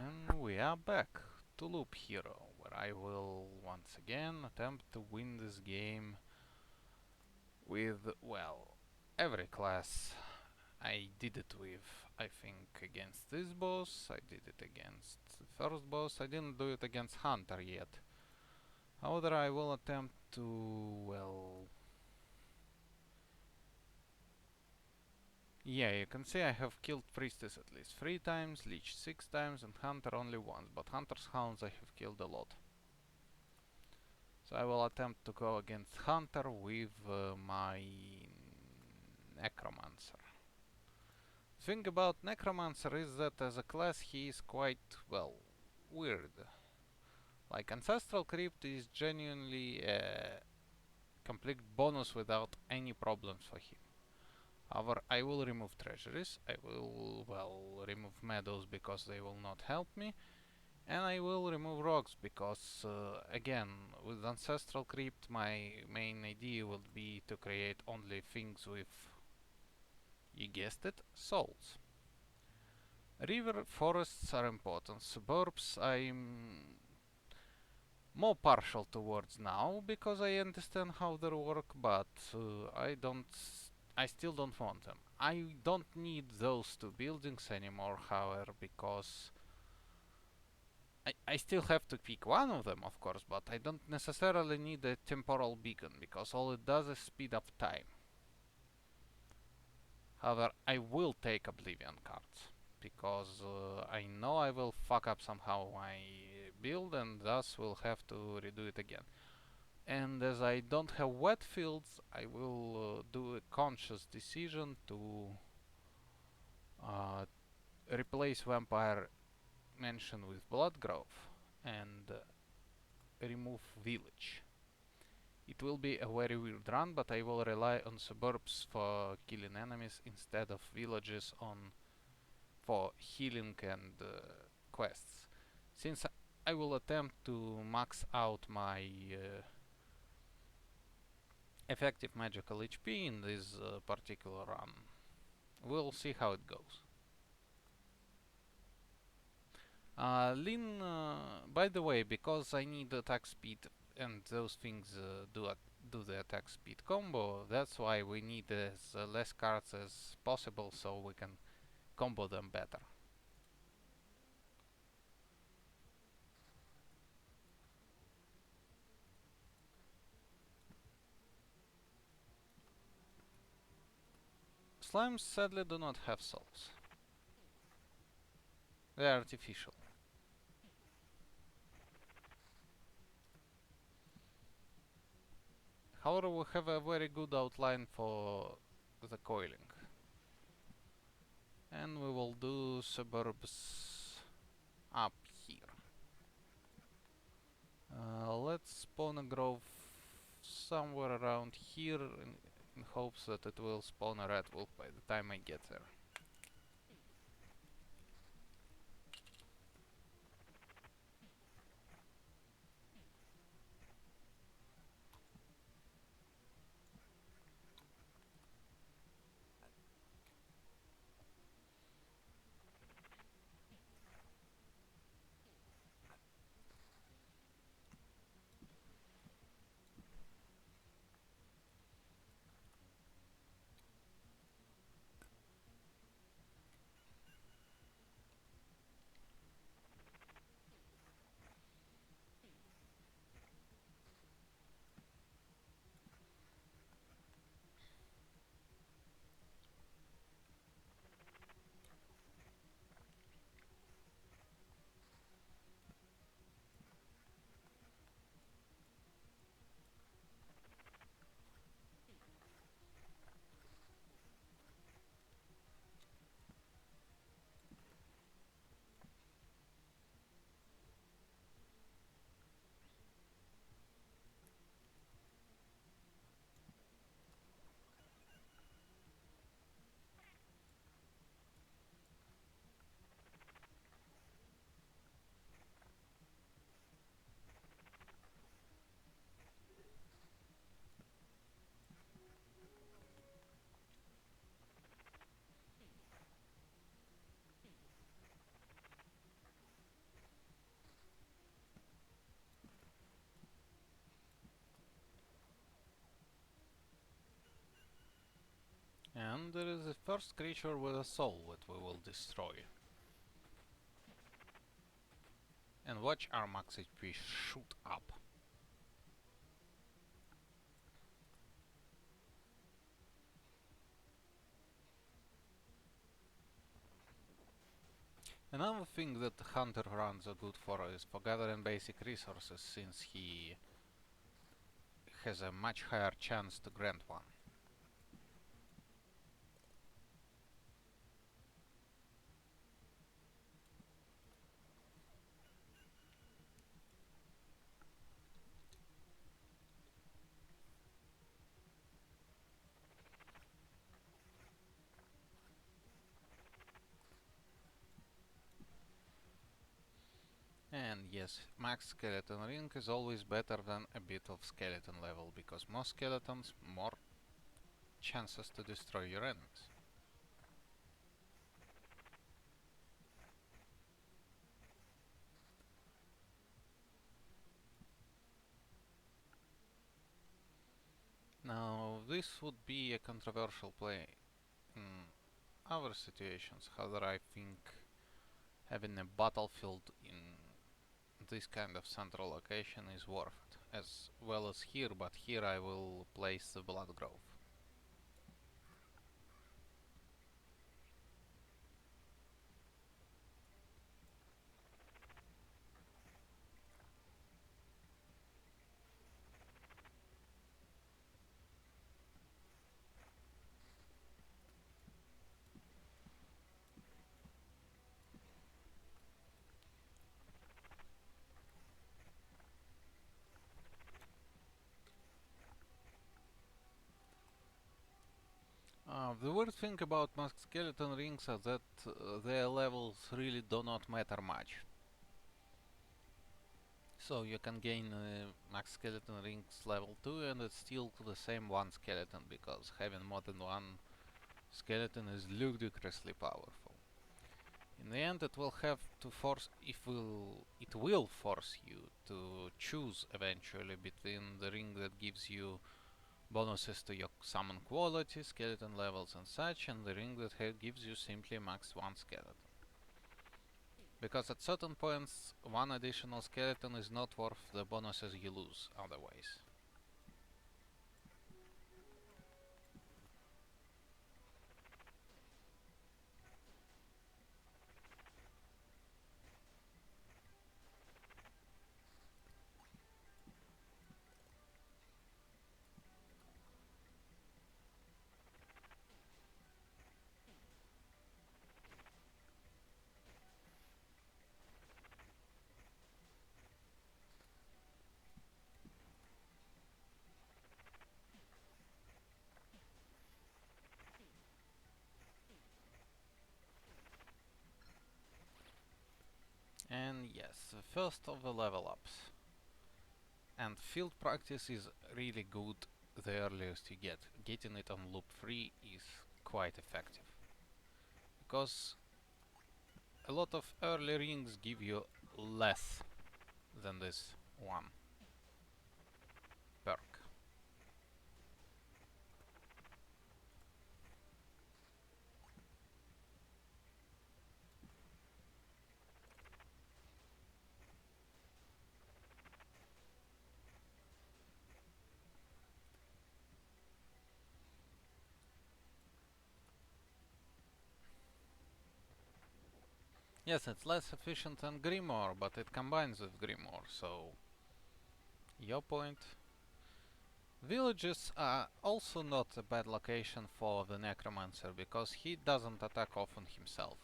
And we are back to Loop Hero, where I will once again attempt to win this game with, well, every class. I did it with, I think, against this boss, I did it against the first boss, I didn't do it against Hunter yet. However, I will attempt to, well... Yeah, you can see I have killed Priestess at least 3 times, Lich 6 times, and Hunter only once, but Hunter's Hounds I have killed a lot. So I will attempt to go against Hunter with my Necromancer. Thing about Necromancer is that as a class he is quite, well, weird. Like Ancestral Crypt is genuinely a complete bonus without any problems for him. However, I will remove treasuries, I will, well, remove meadows because they will not help me, and I will remove rocks because, again, with Ancestral Crypt my main idea would be to create only things with, you guessed it, souls. River forests are important. Suburbs I'm more partial towards now because I understand how they work, but I still don't want them. I don't need those two buildings anymore, however, because I still have to pick one of them, of course, but I don't necessarily need a temporal beacon, because all it does is speed up time. However, I will take Oblivion cards, because I know I will fuck up somehow my build, and thus will have to redo it again. And as I don't have wet fields, I will do a conscious decision to replace Vampire Mansion with Bloodgrove and remove Village. It will be a very weird run, but I will rely on suburbs for killing enemies instead of villages for healing and quests. Since I will attempt to max out my effective magical HP in this particular run. We'll see how it goes. Lin, by the way, because I need attack speed and those things do the attack speed combo, that's why we need as less cards as possible so we can combo them better. Slimes sadly do not have souls. They are artificial. However, we have a very good outline for the coiling. And we will do suburbs up here. Let's spawn a grove somewhere around here in hopes that it will spawn a red wolf by the time I get there. And there is the first creature with a soul that we will destroy. And watch our max HP shoot up. Another thing that the hunter runs are good for is for gathering basic resources, since he has a much higher chance to grant one. And yes, max skeleton ring is always better than a bit of skeleton level, because more skeletons, more chances to destroy your enemies. Now, this would be a controversial play in our situations. However, I think having a battlefield in this kind of central location is worth it, as well as here, but here I will place the Blood Grove. The weird thing about masked skeleton rings are that their levels really do not matter much. So you can gain max skeleton rings level 2 and it's still the same one skeleton, because having more than one skeleton is ludicrously powerful. In the end, it will have to force, it will force you to choose eventually between the ring that gives you bonuses to your summon quality, skeleton levels and such, and the ring that gives you simply max one skeleton. Because at certain points, one additional skeleton is not worth the bonuses you lose otherwise. And yes, the first of the level ups. And field practice is really good the earliest you get. Getting it on loop 3 is quite effective. Because a lot of early rings give you less than this one perk. Yes, it's less efficient than Grimoire, but it combines with Grimoire, so your point. Villages are also not a bad location for the Necromancer, because he doesn't attack often himself.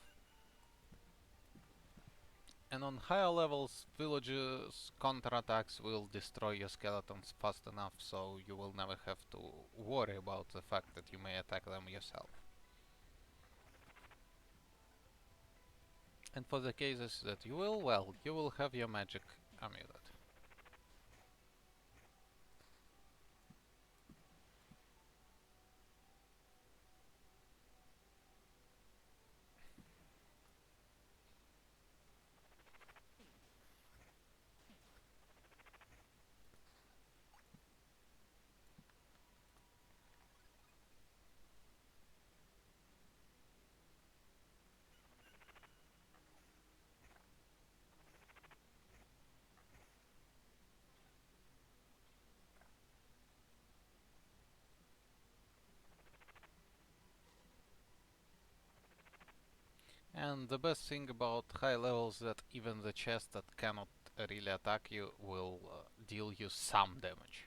And on higher levels, villages' counterattacks will destroy your skeletons fast enough, so you will never have to worry about the fact that you may attack them yourself. And for the cases that you will, well, you will have your magic amulet. And the best thing about high levels that even the chest that cannot really attack you will deal you some damage.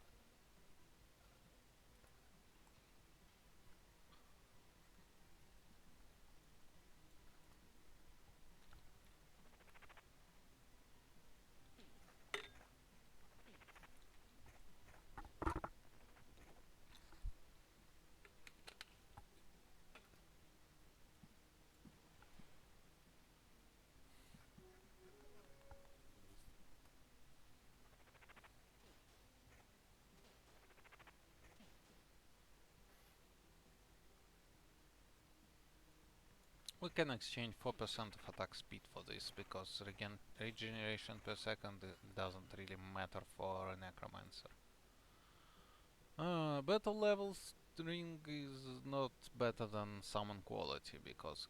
We can exchange 4% of attack speed for this, because regeneration per second doesn't really matter for a Necromancer. Battle level string is not better than summon quality, because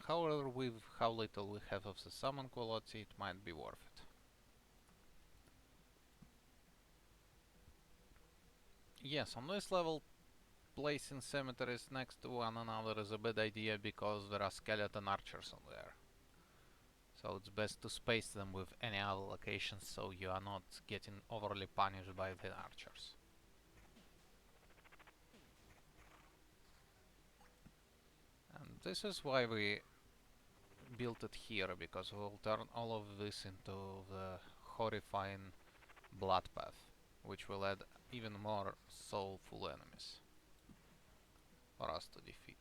however with how little we have of the summon quality, it might be worth it. Yes, on this level, placing cemeteries next to one another is a bad idea because there are skeleton archers on there. So it's best to space them with any other locations so you are not getting overly punished by the archers. And this is why we built it here, because we'll turn all of this into the horrifying blood path, which will add even more soulful enemies for us to defeat.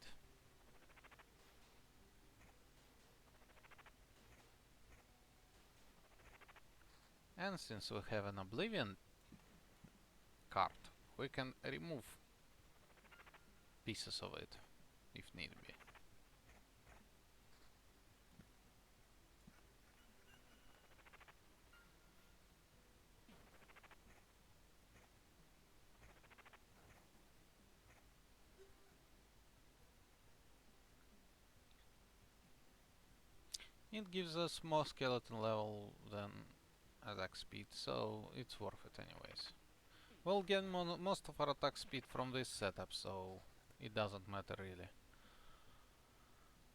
And since we have an Oblivion card, we can remove pieces of it if need be. It gives us more skeleton level than attack speed, so it's worth it anyways. We'll get most of our attack speed from this setup, so it doesn't matter really.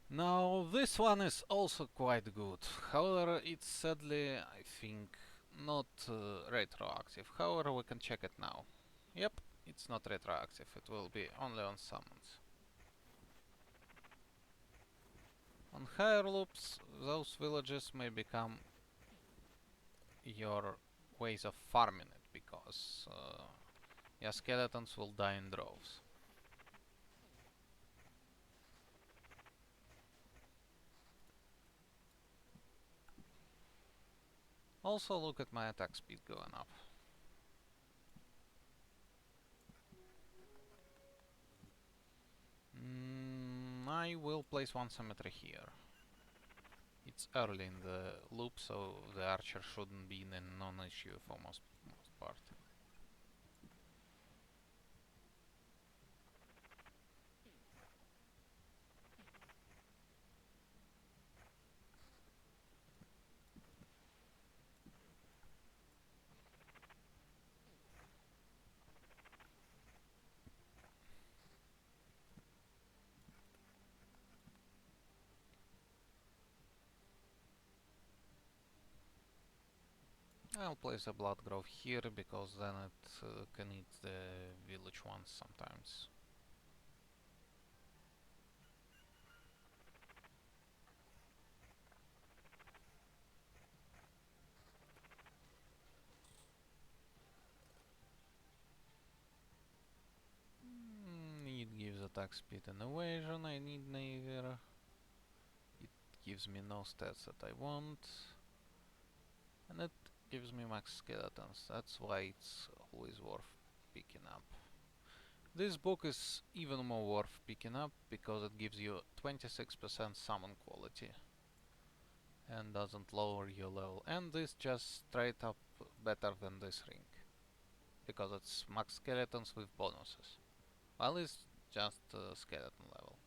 Now this one is also quite good, however it's sadly, I think, not retroactive. However, we can check it now. Yep, it's not retroactive, it will be only on summons. On higher loops, those villages may become your ways of farming it, because your skeletons will die in droves. Also look at my attack speed going up. I will place one cemetery here. It's early in the loop, so the archer shouldn't be a non-issue for most part. I'll place a blood grove here, because then it can eat the village ones sometimes. It gives attack speed and evasion, I need neither. It gives me no stats that I want. And it gives me max skeletons, that's why it's always worth picking up. This book is even more worth picking up, because it gives you 26% summon quality and doesn't lower your level. And this just straight up better than this ring, because it's max skeletons with bonuses, while it's just skeleton level.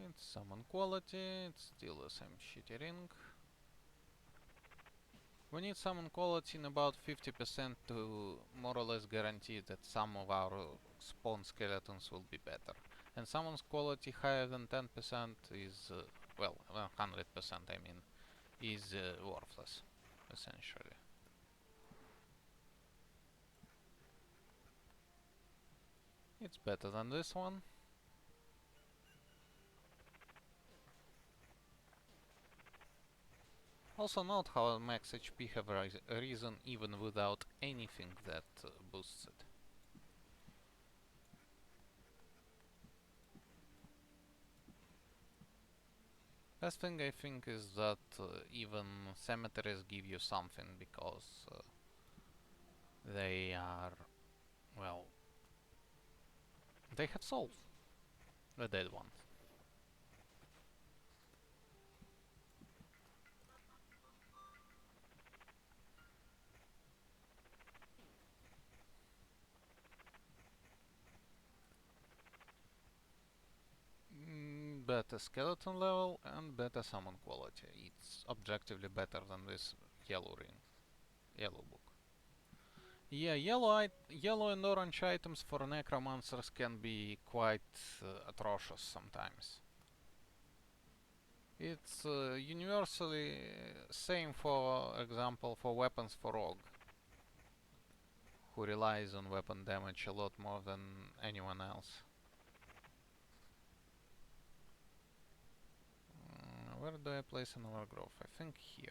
It's summon quality, it's still the same shitty ring. We need summon quality in about 50% to more or less guarantee that some of our spawn skeletons will be better. And summon's quality higher than 10% is, well, 100% I mean, is worthless, essentially. It's better than this one. Also note how max HP have risen even without anything that boosts it. Best thing I think is that even cemeteries give you something because they are, well, they have souls, the dead ones. Better skeleton level and better summon quality. It's objectively better than this yellow ring, yellow book. Yeah, yellow and orange items for necromancers can be quite atrocious sometimes. It's universally same, for example, for weapons for rogue, who relies on weapon damage a lot more than anyone else. Where do I place an overgrowth? I think here.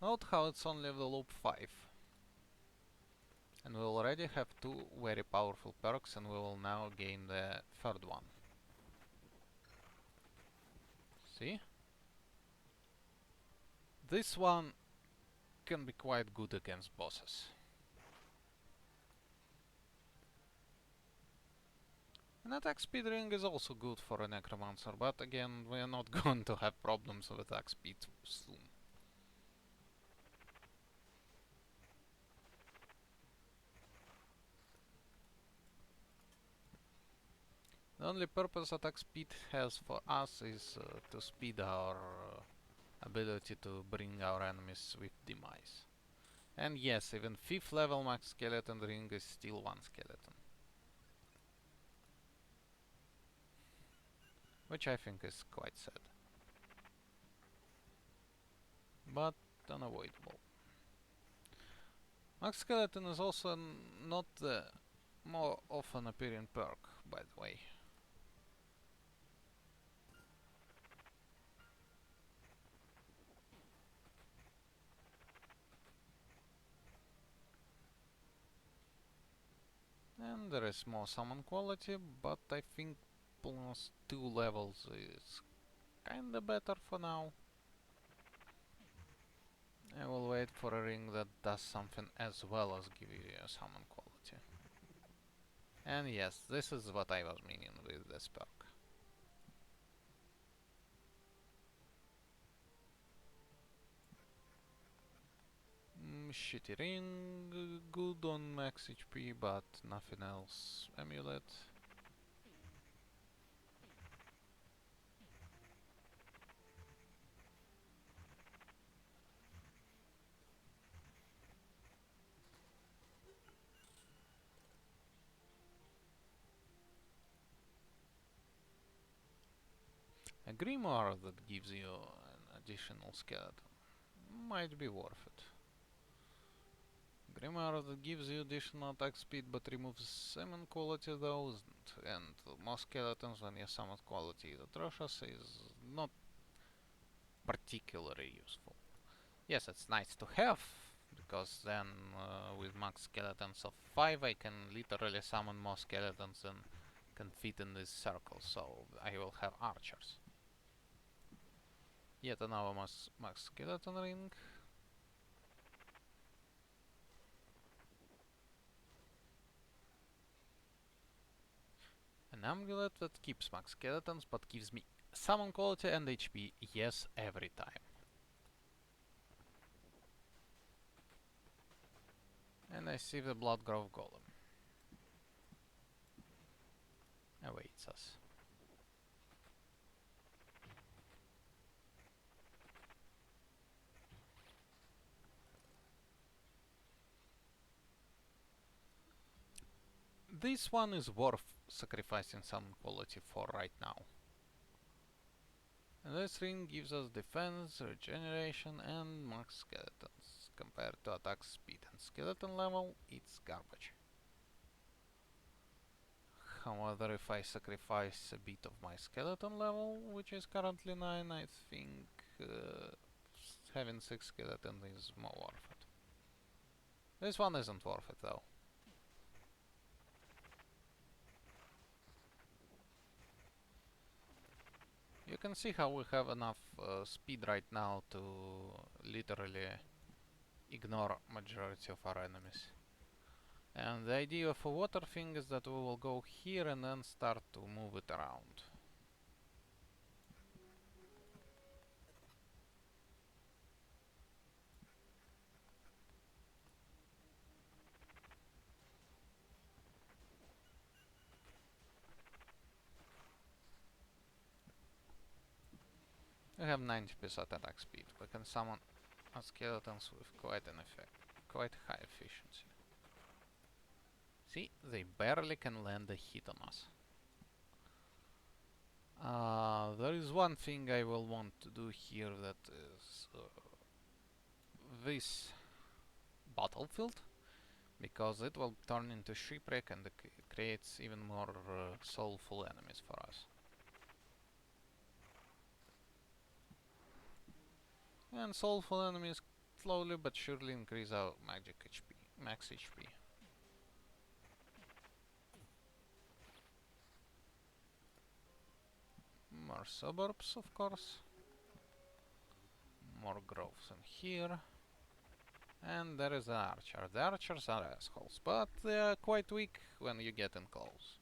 Note how it's only level loop 5. And we already have 2 very powerful perks, and we will now gain the third one. See? This one can be quite good against bosses. An attack speed ring is also good for a necromancer, but again, we are not going to have problems with attack speed soon. The only purpose attack speed has for us is to speed our ability to bring our enemies with demise. And yes, even 5th level max skeleton ring is still 1 skeleton. Which I think is quite sad. But unavoidable. Max skeleton is also not the more often appearing perk, by the way. And there is more summon quality, but I think plus 2 levels is kinda better for now. I will wait for a ring that does something as well as give you a summon quality. And yes, this is what I was meaning with this perk. Shitty ring, good on max HP, but nothing else. Amulet. A grimoire that gives you an additional skeleton might be worth it. Grimoire that gives you additional attack speed but removes summon quality though, and more skeletons when your summon quality is atrocious, is not particularly useful. Yes, it's nice to have, because then with max skeletons of 5 I can literally summon more skeletons than can fit in this circle, so I will have archers. Yet another max skeleton ring. An amulet that keeps max skeletons but gives me summon quality and HP, yes, every time. And I see the Bloodgrove Golem. awaits us. This one is worth sacrificing some quality for right now. And this ring gives us defense, regeneration and max skeletons. Compared to attack speed and skeleton level, it's garbage. However, if I sacrifice a bit of my skeleton level, which is currently 9, I think having 6 skeletons is more worth it. This one isn't worth it though. You can see how we have enough speed right now to literally ignore majority of our enemies. And the idea of a water thing is that we will go here and then start to move it around. We have 90% attack speed. We can summon skeletons with quite an effect, quite high efficiency. See, they barely can land a hit on us. There is one thing I will want to do here, that is this battlefield, because it will turn into shipwreck and creates even more soulful enemies for us. And soulful enemies slowly but surely increase our magic HP, max HP. More suburbs, of course. More growths in here. And there is an archer. The archers are assholes, but they are quite weak when you get in close.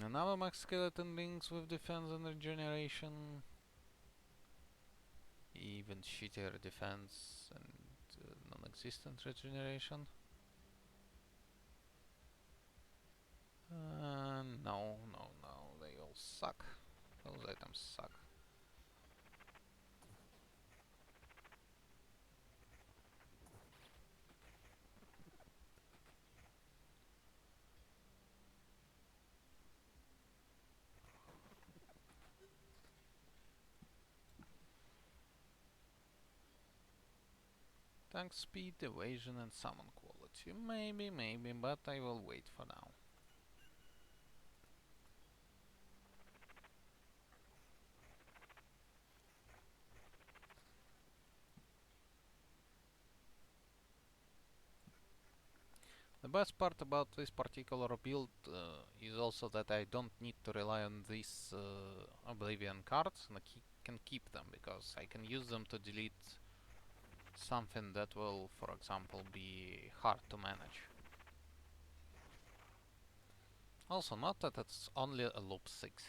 Another max skeleton links with defense and regeneration. Even shittier defense and non-existent regeneration. No, they all suck. Those items suck. Tank speed, evasion and summon quality. Maybe, but I will wait for now. The best part about this particular build is also that I don't need to rely on these Oblivion cards, and I can keep them, because I can use them to delete something that will, for example, be hard to manage. Also, note that it's only a loop 6.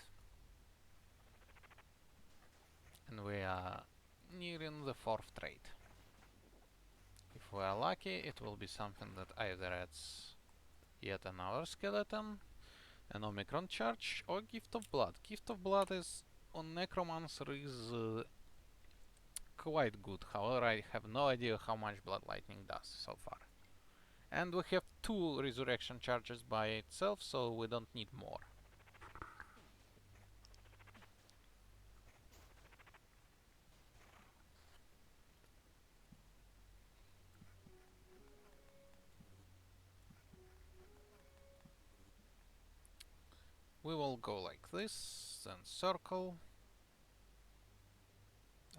And we are nearing the 4th trait. If we are lucky, it will be something that either adds yet another skeleton, an Omicron charge, or Gift of Blood. Gift of Blood is on Necromancer is quite good, however I have no idea how much Blood Lightning does so far. And we have 2 resurrection charges by itself, so we don't need more. We will go like this, then circle.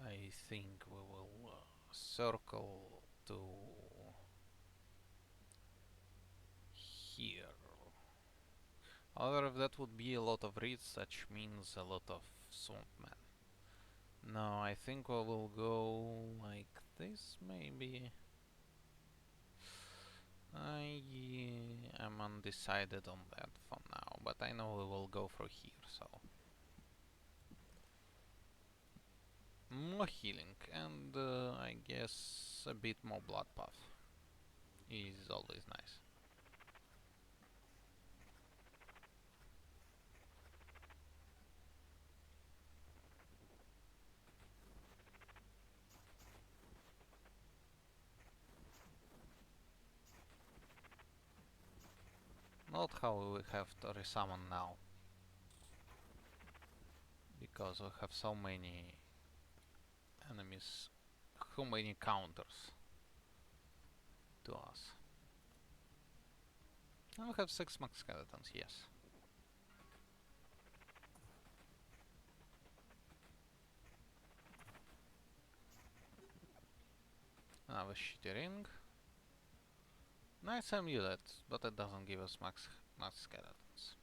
I think we will circle to here. However, that would be a lot of reeds, which means a lot of swamp men. No, I think we will go like this, maybe. I am undecided on that for now, but I know we will go for here, so. more healing, and I guess a bit more blood path is always nice. Not how we have to resummon now, because we have so many enemies, so many counters to us. And we have 6 max skeletons, yes. Another shitty ring. Nice amulet, but it doesn't give us max skeletons.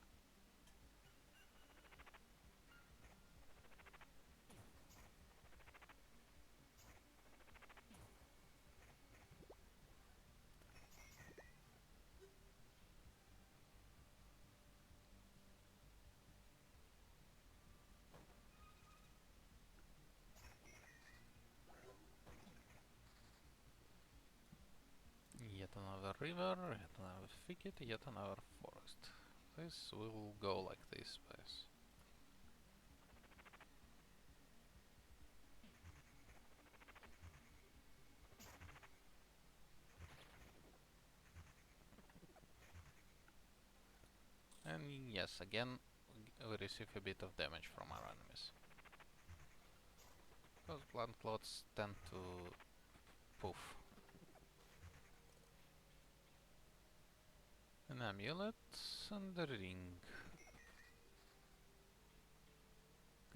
Yet another river, yet another thicket, yet another forest. This will go like this, please. And yes, again, we receive a bit of damage from our enemies. Because plant clots tend to poof. An amulet and a ring.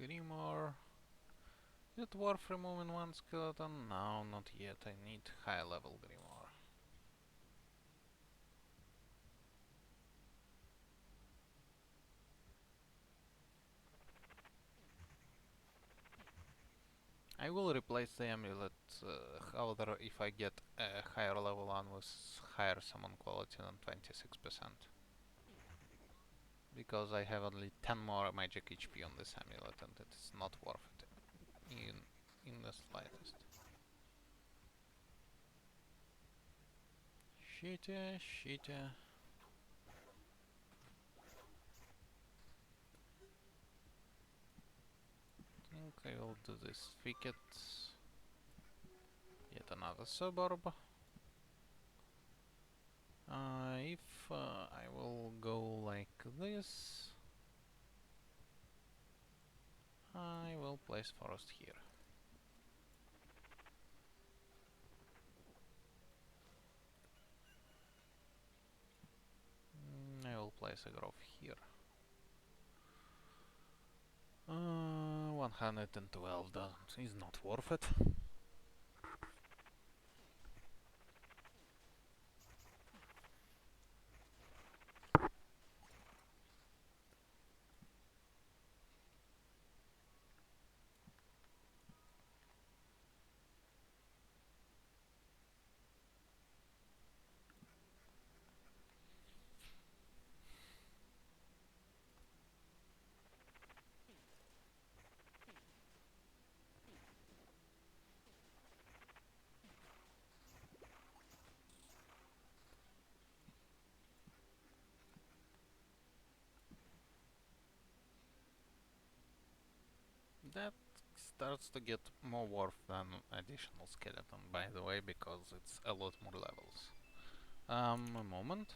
Grimoire. Is it worth removing one skeleton? No, not yet. I need high level Grimoire. I will replace the amulet, however, if I get a higher level one with higher summon quality than 26%. Because I have only 10 more magic HP on this amulet and it is not worth it in the slightest. Shitty, shitty. I think I will do this thicket. Yet another suburb. If I will go like this, I will place forest here. I will place a grove here. 112 is not worth it. That starts to get more worth than additional skeleton, by the way, because it's a lot more levels. A moment.